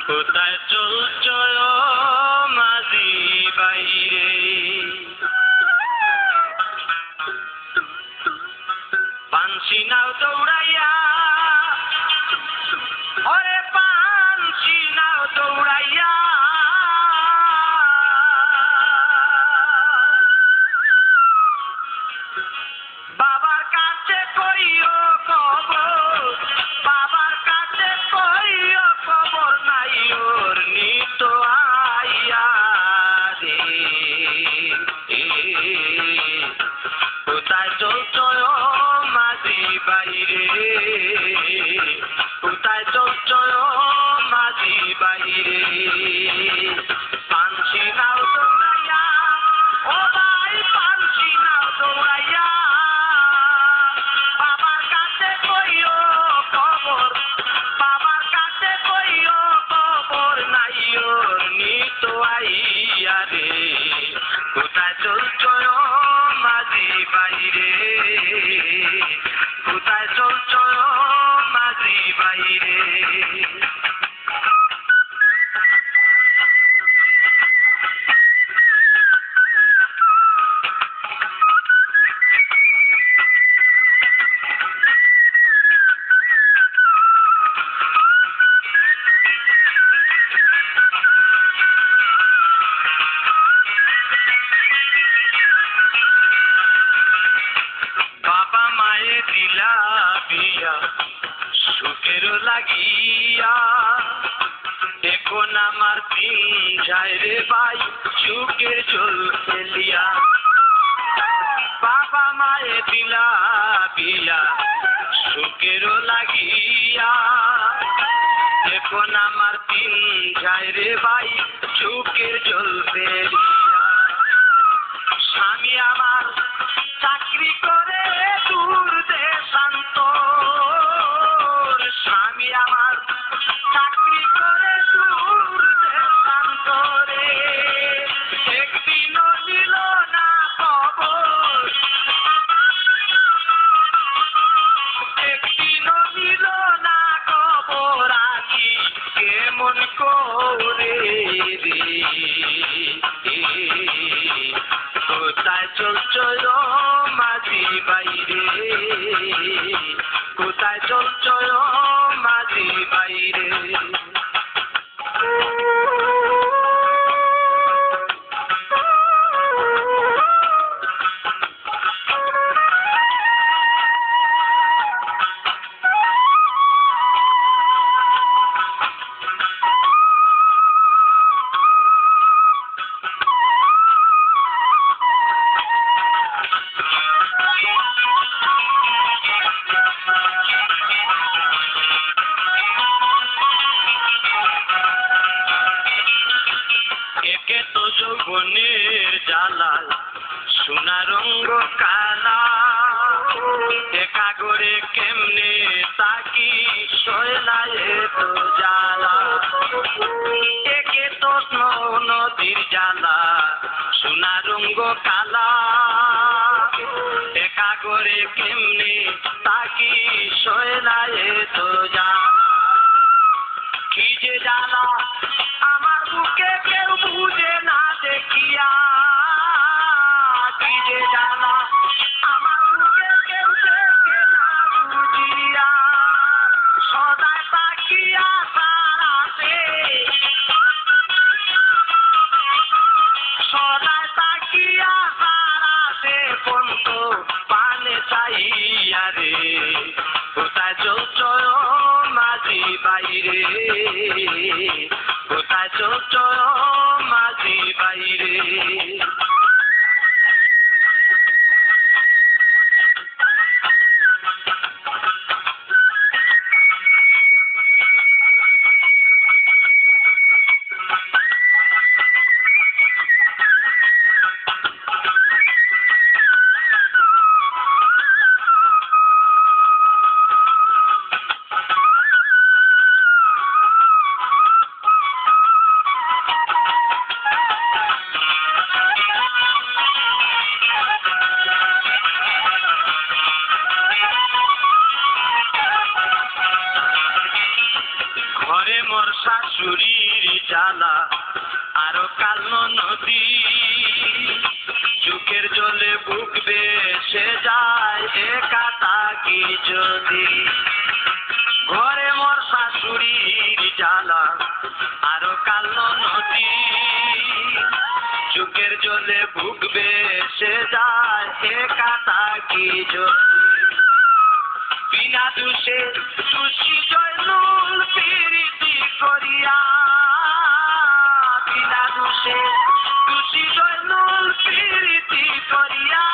কোথায় চলছ মাঝি বাইরে পানসি নাও দৌড়াইয়া ওরে পানসি নাও দৌড়াইয়া বাবার কাছে কইও খবর বাবার কাছে কইও খবর নাই ওর নিত আইয়া রে কোথায় চলছ মাঝি বাইরে কোথায় চলছ মাঝি বাইরে পানসি নাও দৌড়াইয়া ও ভাই পানসি নাও দৌড়াইয়া বাবার কাছে কইও খবর বাবার কাছে কইও খবর নাই ওর নিত আইয়া রে কোথায় চলছ মাঝি বাইরে কোথায় চলছ মাঝি বাইরে বাবা মায়ে দিলা বিয়া সুখের লাগিয়া এখন আমার দিন যায় রে ভাই সুখের জল ফেলিয়া বাবা মায়ে দিলা বিয়া সুখের লাগিয়া এখন আমার দিন যায় রে ভাই সুখের জল ফেলিয়া স্বামী আমার চাকরি করে দূর দেশান্তর স্বামী আমার চাকরি করে দূর দেশান্তরে একদিনও দিল না খবর একদিনও দিল না খবর আছি কেমন করে রে কোথায় চলছ মাঝি বাইরে কোথায় চলছ মাঝি বাইরে একে তো যৌবনের জ্বালায় সোনা রঙ্গ কালা একা করে কেমনে তাকি শৈলায় তো জ্বালা একে তো নদীর জ্বালা সোনা রঙ্গ কালা একা করে কেমনে তাকি শৈলায় তো জ্বালা কি যে জ্বালা আমার বুকে কেউ বুঝে না দেখিয়া কি যে জ্বালা আমার বুকে কেউ দেখে না বুঝিয়া সদায় তাকিয়া সারাতে সদায় তাকিয়া সারাতে পন্ত পানে চাইয়া রে কোথায় চলছ মাঝি বাইরে কোথায় চলছ মাঝি বাইরে ঘরে মোর শাশুড়ির জ্বালা আরো কালো নদী চোখের জলে বুক বেসে যায় একা থাকি যদি ঘরে মোর শাশুড়ির জ্বালা আরো কালো নদী চোখের জলে বুক বেসে যায় একা থাকি যদি বিনা দোষে দোষী জয়নুল প্রীতি করিয়া বিনা দোষে দোষী জয়নুল প্রীতি করিয়া